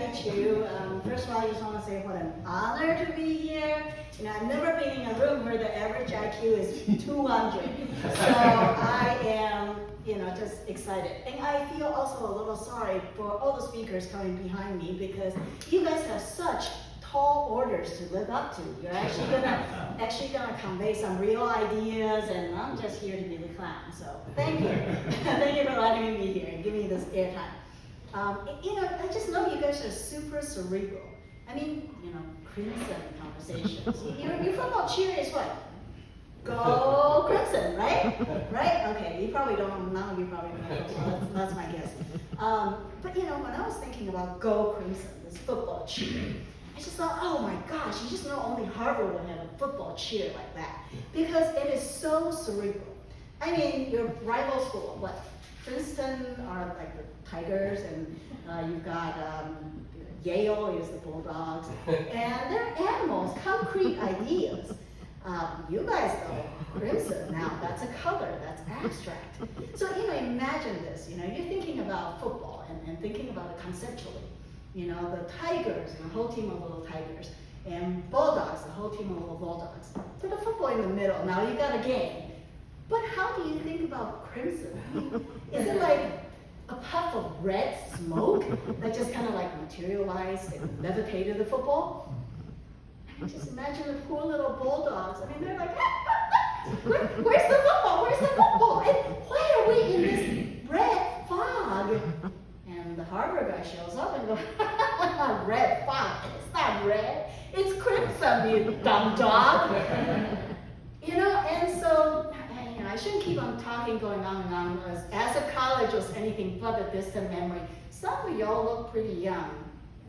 Jackie Chu. First of all, I just want to say what an honor to be here. You know, I've never been in a room where the average IQ is 200. So I am, just excited. And I feel also a little sorry for all the speakers coming behind me because you guys have such tall orders to live up to. You're actually gonna convey some real ideas, and I'm just here to be the clown. So thank you. Thank you for letting me be here and giving me this airtime. I just know you guys are super cerebral. I mean, Crimson conversations. Your football cheer is what? Go Crimson, right? Right? Okay, you probably don't, none of you probably don't know football, that's my guess. But when I was thinking about Go Crimson, this football cheer, I just thought, oh my gosh, you just know only Harvard would have a football cheer like that. Because it is so cerebral. I mean, your rival school, what? Princeton are like the Tigers, and you've got Yale is the Bulldogs, and they're animals, concrete ideas. You guys though, Crimson, now that's a color, that's abstract. So imagine this, you're thinking about football and thinking about it conceptually. The Tigers, and the whole team of little Tigers, and Bulldogs, the whole team of little Bulldogs. So the football in the middle, now you got a game. But how do you think about Crimson? Is it like a puff of red smoke that just kind of like materialized and levitated the football? I just imagine the poor little Bulldogs. I mean, they're like, where's the football? Where's the football? And why are we in this red fog? And the Harvard guy shows up and goes, red fog, it's not red, it's Crimson, you dumb dog. And so, I shouldn't keep on talking, going on and on, as if college was anything but a distant memory. Some of y'all look pretty young,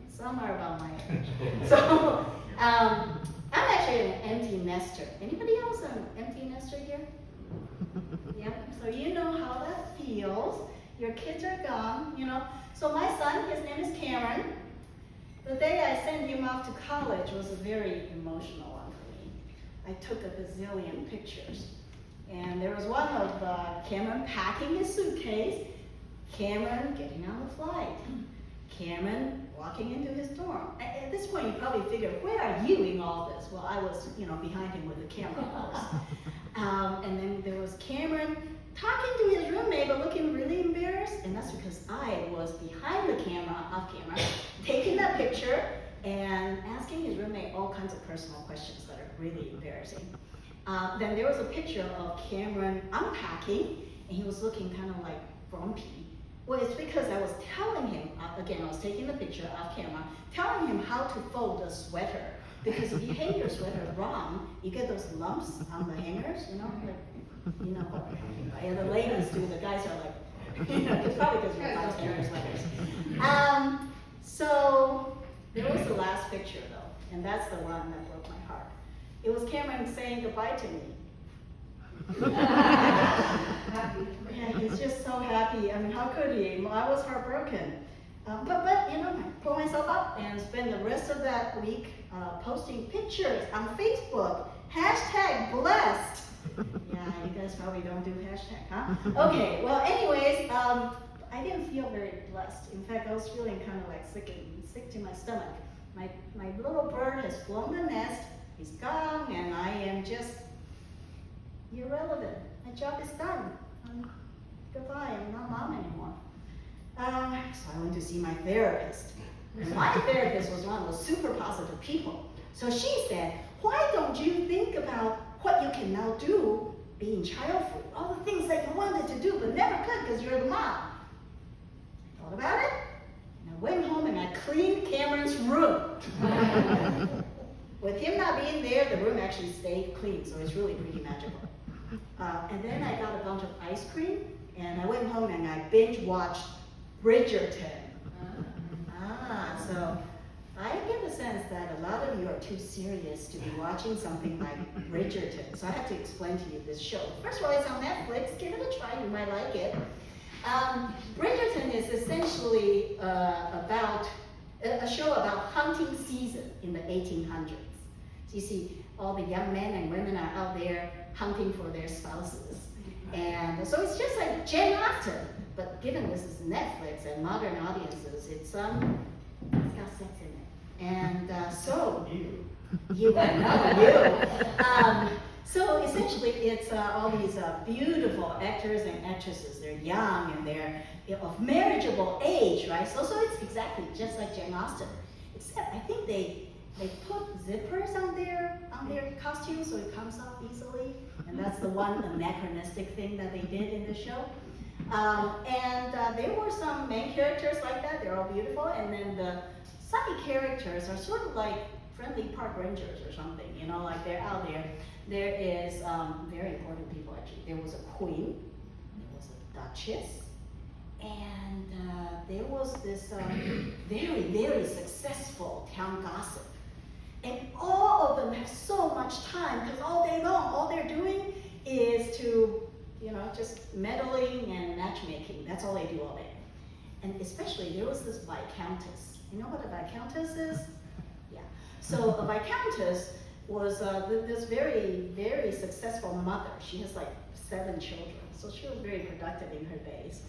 some are about my age. So, I'm actually an empty nester. Anybody else an empty nester here? Yeah, so you know how that feels. Your kids are gone, So my son, his name is Cameron. The day I sent him off to college was a very emotional one for me. I took a bazillion pictures. And there was one of Cameron packing his suitcase, Cameron getting on the flight, Cameron walking into his dorm. At this point, you probably figure, where are you in all this? Well, I was, behind him with the camera, of course. And then there was Cameron talking to his roommate, but looking really embarrassed. And that's because I was behind the camera, off camera, taking that picture and asking his roommate all kinds of personal questions that are really embarrassing. Then there was a picture of Cameron unpacking, and he was looking kind of like grumpy. Well, it's because I was telling him, again, I was taking the picture off camera, telling him how to fold a sweater. Because if you hang your sweater wrong, you get those lumps on the hangers, and the ladies do, the guys are like, it's probably because we're guys hanging sweaters. So there was the last picture though, and that's the one that broke my heart. It was Cameron saying goodbye to me. Happy. Yeah, he's just so happy. I mean, how could he? I was heartbroken. But I pulled myself up and spent the rest of that week posting pictures on Facebook. #blessed. Yeah, you guys probably don't do hashtag, huh? Okay, well anyways, I didn't feel very blessed. In fact, I was feeling kind of like sick to my stomach. My little bird has flown the nest. He's gone, and I am just irrelevant. My job is done. Goodbye, I'm not mom anymore. So I went to see my therapist. My therapist was one of those super positive people. So she said, why don't you think about what you can now do being child-free? All the things that you wanted to do but never could because you're the mom. I thought about it, and I went home and I cleaned Cameron's room. With him not being there, the room actually stayed clean, so it's really pretty magical. And then I got a bunch of ice cream, and I went home and I binge-watched Bridgerton. So I get the sense that a lot of you are too serious to be watching something like Bridgerton, so I have to explain to you this show. First of all, it's on Netflix. Give it a try, you might like it. Bridgerton is essentially about a show about hunting season in the 1800s. So you see, all the young men and women are out there hunting for their spouses. And so it's just like Jane Austen, but given this is Netflix and modern audiences, it's got sex in it. And so, you know, so essentially it's all these beautiful actors and actresses. They're young and they're of marriageable age, right? So it's exactly just like Jane Austen, except I think they put zippers on their costumes so it comes off easily, and that's the one anachronistic thing that they did in the show. There were some main characters like that. They're all beautiful, and then the side characters are sort of like friendly park rangers or something, you know, like they're out there. There is very important people actually. There was a queen, there was a duchess, and there was this very, very successful town gossip. And all of them have so much time because all day long, all they're doing is to, you know, just meddling and matchmaking. That's all they do all day. And especially there was this viscountess. You know what a viscountess is? Yeah. So a viscountess was this very, very successful mother. She has like 7 children, so she was very productive in her days.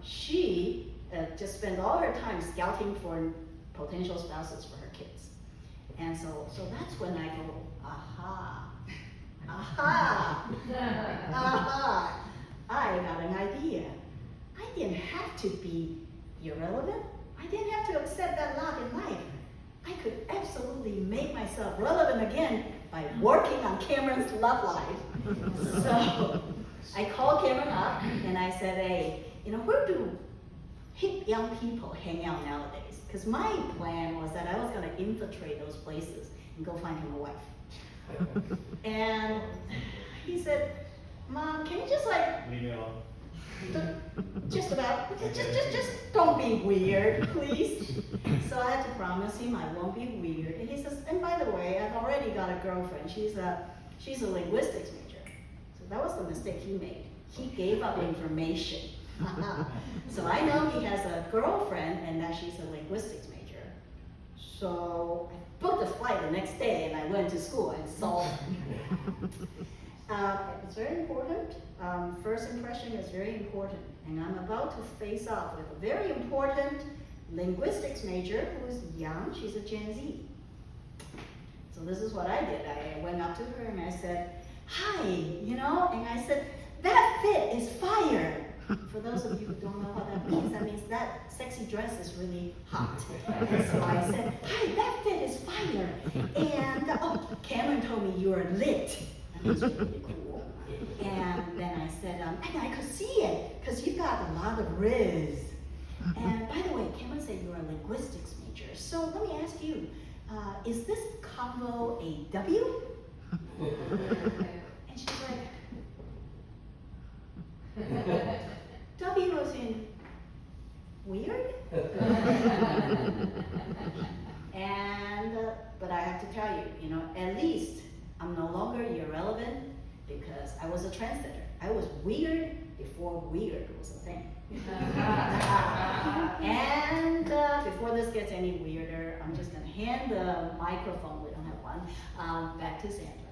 She just spent all her time scouting for potential spouses for her kids. And so that's when I go, aha, I got an idea. I didn't have to be irrelevant. I didn't have to accept that lot in life. I could absolutely make myself relevant again by working on Cameron's love life. So I called Cameron up and I said, hey, you know, where do hip young people hang out nowadays? Because my plan was that I was going to infiltrate those places and go find him a wife. And he said, Mom, can you just like, just don't be weird, please. So I had to promise him I won't be weird. And he says, and by the way, I've already got a girlfriend. She's a linguistics major. So that was the mistake he made. He gave up information. So I know he has a girlfriend and that she's a linguistics major. So I booked a flight the next day and I went to school and saw him. It's very important. First impression is very important. And I'm about to face off with a very important linguistics major who is young. She's a Gen Z. So this is what I did. I went up to her and I said, hi, you know, and I said, that fit is fire. For those of you who don't know what that means that sexy dress is really hot. And so I said, hi, that fit is fire. And Cameron told me you were lit. That was really cool. And then I said, and I could see it, because you've got a lot of riz. And by the way, Cameron said you're a linguistics major. So let me ask you, is this Convo a W? And she's like, W was in weird? And, but I have to tell you, you know, at least I'm no longer irrelevant because I was a trendsetter. I was weird before weird was a thing. And before this gets any weirder, I'm just gonna hand the microphone, we don't have one, back to Sandra.